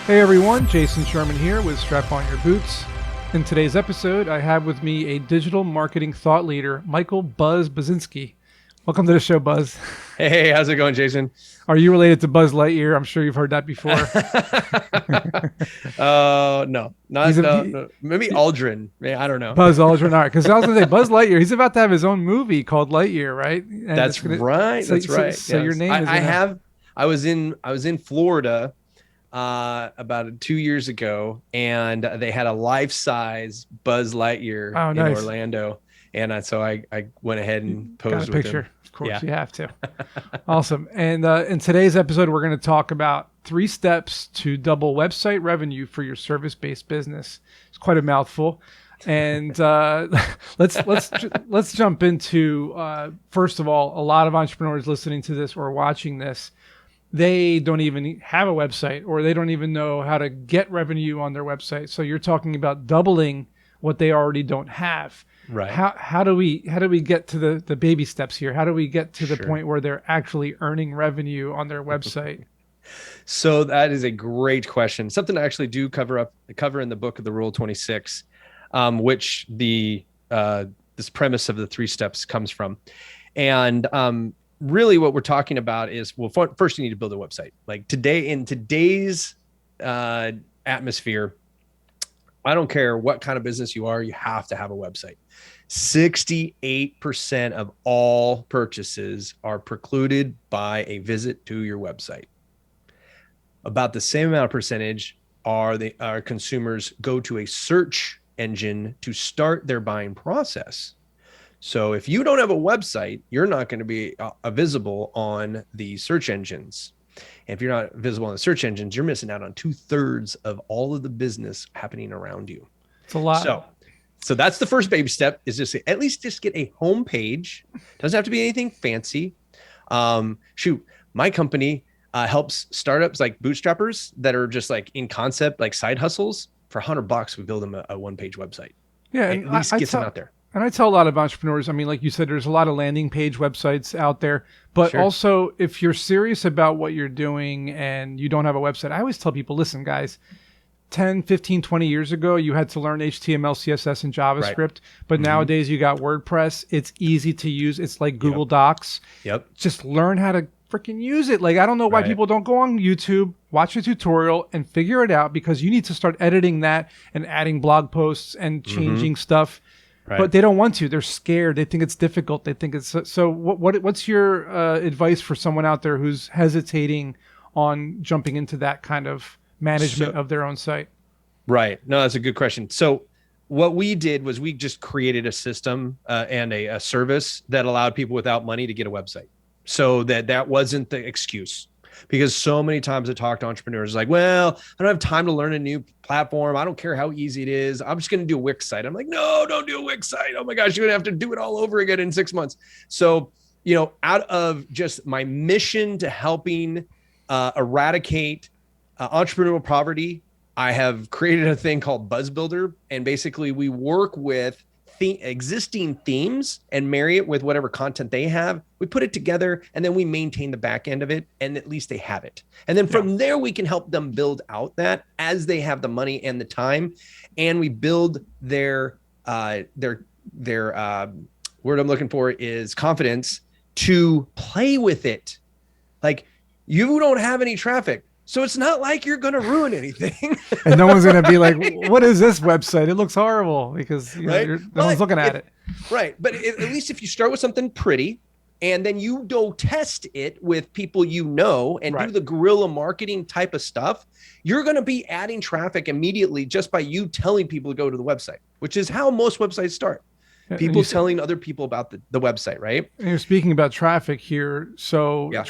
Hey everyone, Jason Sherman here with Strap On Your Boots. In today's episode, I have with me a digital marketing thought leader, Michael Buzz Buzinski. Welcome to the show, Buzz. Hey, how's it going, Jason? Are you related to Buzz Lightyear? I'm sure you've heard that before. No, He's not a, no, he- no. Maybe Aldrin. I don't know. Buzz Aldrin. All right, because I was going to say Buzz Lightyear. He's about to have his own movie called Lightyear, right? And That's right. So, That's so, right. so your Yes. name is. I have. I was in Florida about 2 years ago, and they had a life-size Buzz Lightyear Oh, in nice. Orlando, and so I went ahead and Got a posed with picture. him. Of course, Yeah. you have to. Awesome. And in today's episode, we're going to talk about 3 steps to double website revenue for your service-based business. It's quite a mouthful. And let's jump into first of all, a lot of entrepreneurs listening to this or watching this, they don't even have a website or they don't even know how to get revenue on their website. So you're talking about doubling what they already don't have. Right. How do we get to the baby steps here? How do we get to the Sure. point where they're actually earning revenue on their website? So that is a great question. Something I actually do cover in the book of the Rule 26, which this premise of the 3 steps comes from. And really what we're talking about is, well, first you need to build a website. Like in today's atmosphere, I don't care what kind of business you are, you have to have a website. 68% of all purchases are precluded by a visit to your website. About the same amount of percentage are consumers go to a search engine to start their buying process. So if you don't have a website, you're not going to be visible on the search engines. And if you're not visible on the search engines, you're missing out on 2/3 of all of the business happening around you. It's a lot. So that's the first baby step, is just at least get a home page. Doesn't have to be anything fancy. My company helps startups like bootstrappers that are just like in concept, like side hustles. For $100, we build them a one-page website. Yeah, At and least gets them out there. And I tell a lot of entrepreneurs, I mean, like you said, there's a lot of landing page websites out there, but Sure. also if you're serious about what you're doing and you don't have a website, I always tell people, listen, guys, 10, 15, 20 years ago, you had to learn HTML, CSS, and JavaScript, but nowadays you got WordPress. It's easy to use. It's like Google Docs. Yep. Just learn how to freaking use it. Like, I don't know why Right. people don't go on YouTube, watch a tutorial, and figure it out, because you need to start editing that and adding blog posts and changing stuff. Right. But they don't want to. They're scared. They think it's difficult. They think it's so. What's your advice for someone out there who's hesitating on jumping into that kind of management of their own site? Right. No, that's a good question. So what we did was we just created a system and a service that allowed people without money to get a website. So that wasn't the excuse. Because so many times I talk to entrepreneurs like, well, I don't have time to learn a new platform. I don't care how easy it is. I'm just going to do a Wix site. I'm like, no, don't do a Wix site. Oh my gosh, you're going to have to do it all over again in 6 months. So, out of just my mission to helping eradicate entrepreneurial poverty, I have created a thing called Buzz Builder. And basically we work with existing themes and marry it with whatever content they have. We put it together and then we maintain the back end of it, and at least they have it. And then from there, we can help them build out that as they have the money and the time. And we build their word I'm looking for is confidence to play with it. Like, you don't have any traffic, so it's not like you're going to ruin anything. And no one's going to be like, what is this website? It looks horrible, because Right? no one's looking at it. Right. But at least if you start with something pretty and then you go test it with people and Right. do the guerrilla marketing type of stuff, you're going to be adding traffic immediately just by you telling people to go to the website, which is how most websites start. And People you telling other people about the website, right? And you're speaking about traffic here. So Yeah.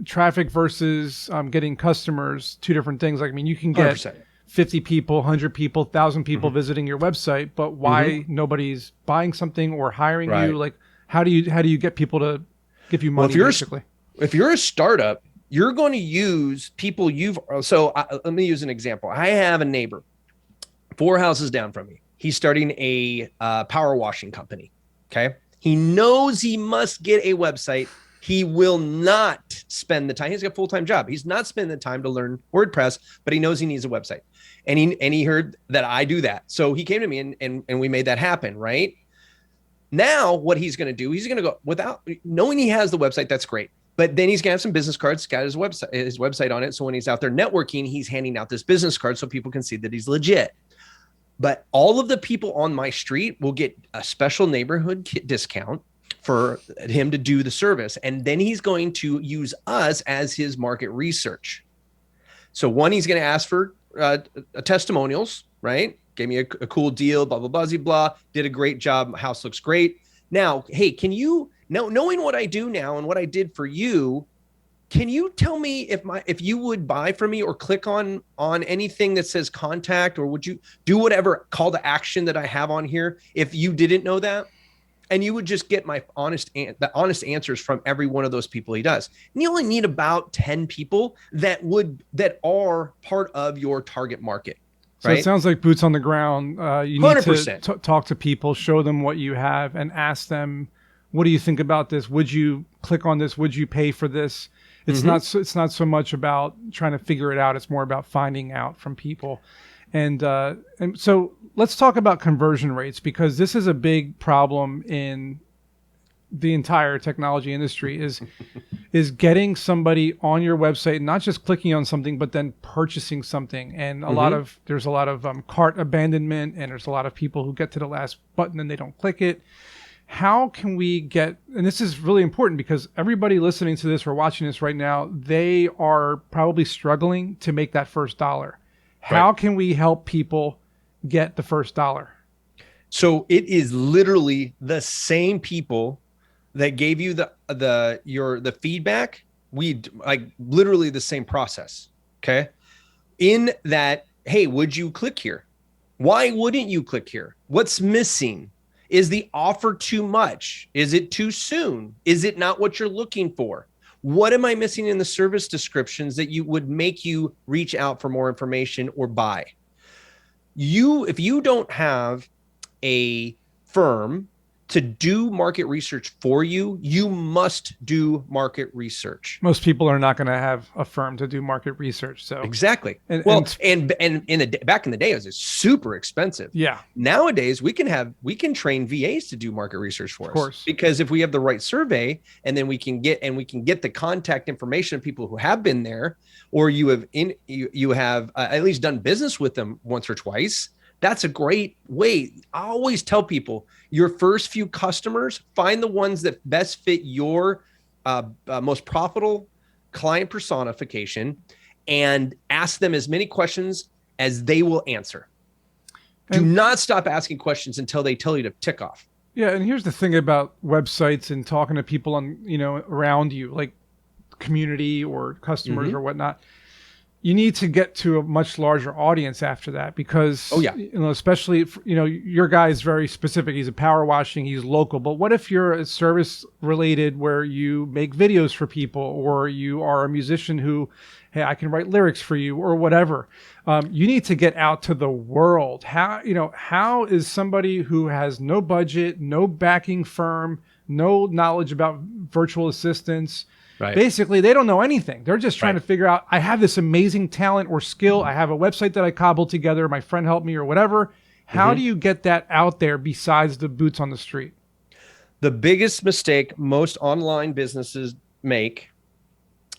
traffic versus getting customers, 2 different things. Like, I mean, you can get 100%. 50 people, 100 people, 1,000 people visiting your website, but why nobody's buying something or hiring Right. you? Like, how do you get people to give you money, basically? If you're a startup, you're going to use people let me use an example. I have a neighbor 4 houses down from me. He's starting a power washing company. Okay. He knows he must get a website. He will not spend the time. He's got a full-time job. He's not spending the time to learn WordPress, but he knows he needs a website. And he heard that I do that. So he came to me and we made that happen, right? Now, what he's going to do, he's going to go without knowing he has the website. That's great. But then he's going to have some business cards, got his website on it. So when he's out there networking, he's handing out this business card so people can see that he's legit. But all of the people on my street will get a special neighborhood discount for him to do the service. And then he's going to use us as his market research. So one, he's going to ask for testimonials, right? Gave me a cool deal, blah, blah, blah, blah, blah. Did a great job. House looks great. Now, hey, can you, knowing what I do now and what I did for you, can you tell me if you would buy from me or click on anything that says contact, or would you do whatever call to action that I have on here if you didn't know that? And you would just get the honest answers from every one of those people he does. And you only need about 10 people that are part of your target market. So right? It sounds like boots on the ground. You need 100%. to talk to people, show them what you have, and ask them, what do you think about this? Would you click on this? Would you pay for this? It's not so much about trying to figure it out. It's more about finding out from people. And so let's talk about conversion rates, because this is a big problem in the entire technology industry is getting somebody on your website, not just clicking on something, but then purchasing something. And there's a lot of cart abandonment, and there's a lot of people who get to the last button and they don't click it. How can we get, and this is really important because everybody listening to this or watching this right now, they are probably struggling to make that first dollar. How can we help people get the first dollar? So it is literally the same people that gave you the feedback. We like literally the same process. Okay. In that, hey, would you click here? Why wouldn't you click here? What's missing? Is the offer too much? Is it too soon? Is it not what you're looking for? What am I missing in the service descriptions that you would make you reach out for more information or buy? If you don't have a firm to do market research for you, you must do market research. Most people are not going to have a firm to do market research. So exactly. And back in the day, it was super expensive. Yeah. Nowadays, we can train VAs to do market research for us. Of course. Because if we have the right survey, and then we can get the contact information of people who have been there, or you have at least done business with them once or twice. That's a great way. I always tell people, your first few customers, find the ones that best fit your most profitable client personification, and ask them as many questions as they will answer. Do not stop asking questions until they tell you to tick off. Yeah, and here's the thing about websites and talking to people around you, like community or customers or whatnot. You need to get to a much larger audience after that, because, especially if, your guy is very specific. He's a power washing, he's local. But what if you're a service related where you make videos for people, or you are a musician who, hey, I can write lyrics for you or whatever. You need to get out to the world. How is somebody who has no budget, no backing firm, no knowledge about virtual assistants, right. Basically, they don't know anything. They're just trying to figure out, I have this amazing talent or skill. I have a website that I cobbled together. My friend helped me or whatever. How do you get that out there besides the boots on the street? The biggest mistake most online businesses make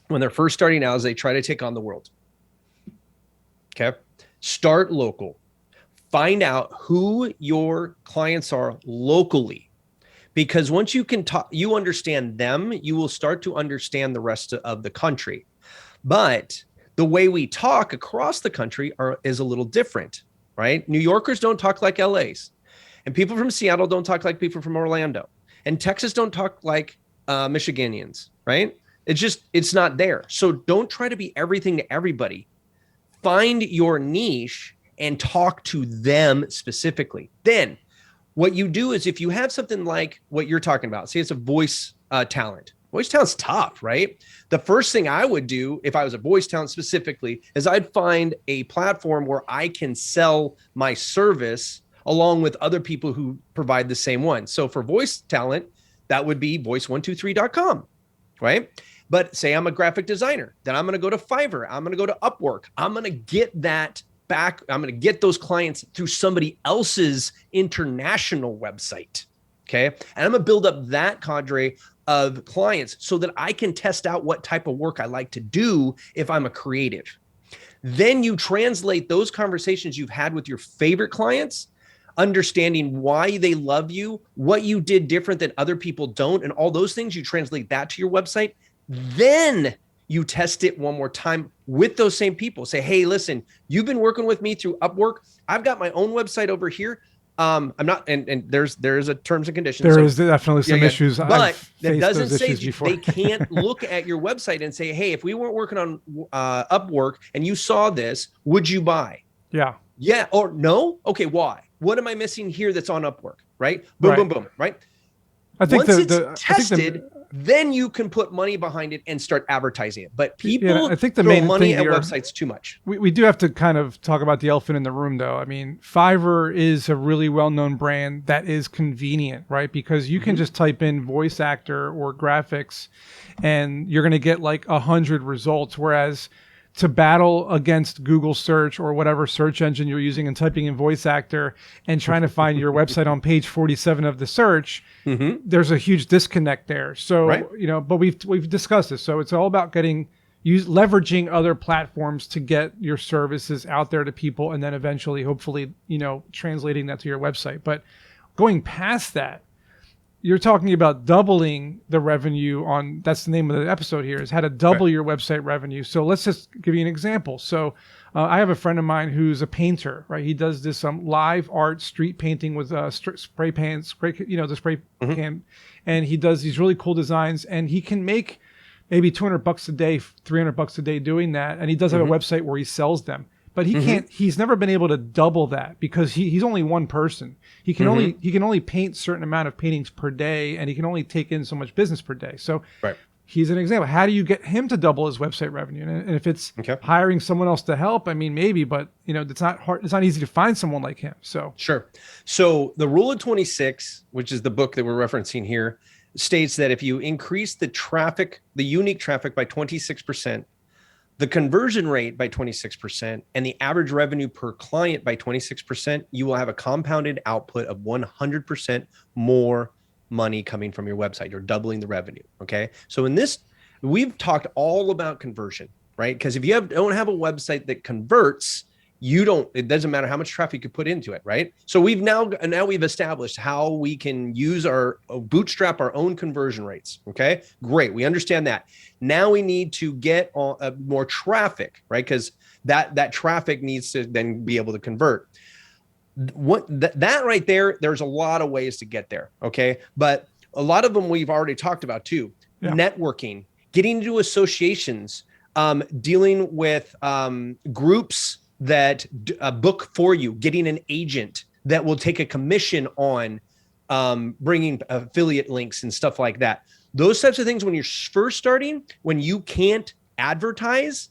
when they're first starting out is they try to take on the world. Okay. Start local. Find out who your clients are locally. Because once you can talk, you understand them, you will start to understand the rest of the country. But the way we talk across the country is a little different, right? New Yorkers don't talk like LAs, and people from Seattle don't talk like people from Orlando, and Texas don't talk like Michiganians, right? It's not there. So don't try to be everything to everybody. Find your niche and talk to them specifically. Then what you do is, if you have something like what you're talking about, say it's a voice talent. Voice talent's tough, right? The first thing I would do if I was a voice talent specifically is I'd find a platform where I can sell my service along with other people who provide the same one. So for voice talent, that would be voice123.com, right? But say I'm a graphic designer, then I'm going to go to Fiverr. I'm going to go to Upwork. I'm going to get that back. I'm going to get those clients through somebody else's international website. Okay. And I'm going to build up that cadre of clients so that I can test out what type of work I like to do if I'm a creative. Then you translate those conversations you've had with your favorite clients, understanding why they love you, what you did different that other people don't, and all those things. You translate that to your website. Then you test it one more time with those same people. Say, hey, listen, you've been working with me through Upwork. I've got my own website over here. I'm not, and there is a terms and conditions. There is definitely some issues, but that doesn't say they can't look at your website and say, hey, if we weren't working on Upwork and you saw this, would you buy? Yeah. Or no. Okay. Why? What am I missing here that's on Upwork? Right. Boom, boom, boom. Right. I think once it's tested, then you can put money behind it and start advertising it. But people I think the throw main money thing at websites too much. We do have to kind of talk about the elephant in the room, though. I mean, Fiverr is a really well-known brand that is convenient, right? Because you can just type in voice actor or graphics and you're going to get like 100 results. Whereas to battle against Google search or whatever search engine you're using and typing in voice actor and trying to find your website on page 47 of the search, there's a huge disconnect there. So, you know, but we've discussed this. So it's all about leveraging other platforms to get your services out there to people. And then eventually, hopefully, you know, translating that to your website. But going past that, you're talking about doubling the revenue on, that's the name of the episode here, is how to double your website revenue. So let's just give you an example. So I have a friend of mine who's a painter, right? He does this live art street painting with spray can, and he does these really cool designs, and he can make maybe $200 a day, $300 a day doing that. And he does have a website where he sells them. But he can't. He's never been able to double that because he's only one person. He can only paint a certain amount of paintings per day, and he can only take in so much business per day. So he's an example. How do you get him to double his website revenue? And if it's hiring someone else to help, I mean, maybe, but you know, it's not hard. It's not easy to find someone like him. So So the rule of 26, which is the book that we're referencing here, states that if you increase the traffic, the unique traffic by 26%, the conversion rate by 26%, and the average revenue per client by 26%, you will have a compounded output of 100% more money coming from your website. You're doubling the revenue. Okay. So in this, we've talked all about conversion, right? Because if you don't have a website that converts, it doesn't matter how much traffic you put into it, right? So we've now we've established how we can use bootstrap our own conversion rates. Okay, great. We understand that. Now we need to get more traffic, right? Because that traffic needs to then be able to convert. That right there, there's a lot of ways to get there. Okay, but a lot of them we've already talked about too. Networking, getting into associations, dealing with groups that book for you, getting an agent that will take a commission on bringing affiliate links and stuff like that. Those types of things, when you're first starting, when you can't advertise,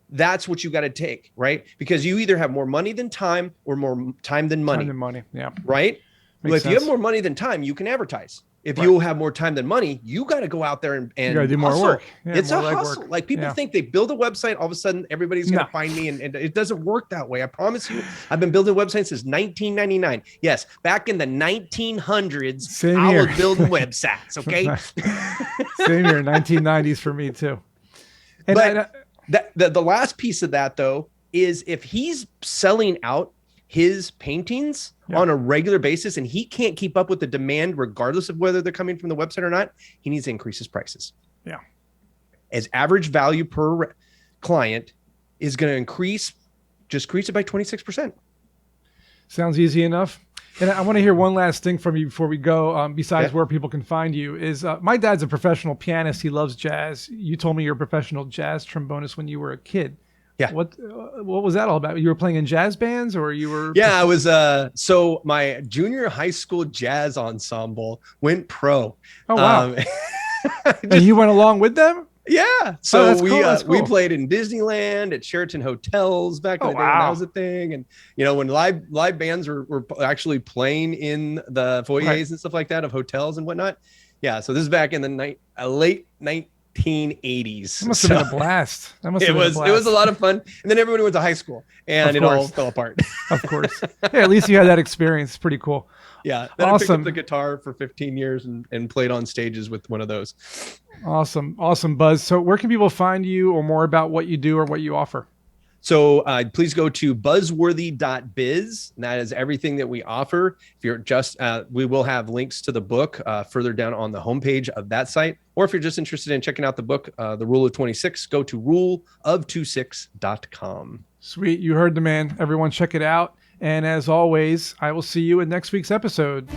that's what you got to take, right? Because you either have more money than time or more time than money. Time than money, yeah. Right? Well, if you have more money than time, you can advertise. If you have more time than money, you got to go out there and you gotta do more work. Yeah, it's a hustle. Like people think they build a website, all of a sudden everybody's going to find me, and it doesn't work that way. I promise you. I've been building websites since 1999. Yes, back in the 1900s, I was building websites. Okay, same here, 1990s for me too. And the last piece of that though is if he's selling out his paintings on a regular basis and he can't keep up with the demand regardless of whether they're coming from the website or not, he needs to increase his prices. Yeah. As average value per client is going to increase, just increase it by 26%. Sounds easy enough. And I want to hear one last thing from you before we go, besides where people can find you, is my dad's a professional pianist. He loves jazz. You told me you're a professional jazz trombonist when you were a kid. Yeah. What was that all about? You were playing in jazz bands, or you were? Yeah, I was. So my junior high school jazz ensemble went pro. Oh wow! And you went along with them? Yeah. So we played in Disneyland, at Sheraton hotels back in the day when that was a thing. And you know, when live bands were actually playing in the foyers and stuff like that of hotels and whatnot. Yeah. So this is back in the late 1980s. That must have been a blast. That must have been a blast. It was a lot of fun. And then everybody went to high school and it all fell apart. Of course. Yeah, at least you had that experience. It's pretty cool. Yeah. Then I picked up the guitar for 15 years and played on stages with one of those. Awesome. Awesome, Buzz. So where can people find you or more about what you do or what you offer? So please go to buzzworthy.biz. And that is everything that we offer. If you're just, we will have links to the book further down on the homepage of that site. Or if you're just interested in checking out the book, The Rule of 26, go to ruleof26.com. Sweet. You heard the man. Everyone check it out. And as always, I will see you in next week's episode.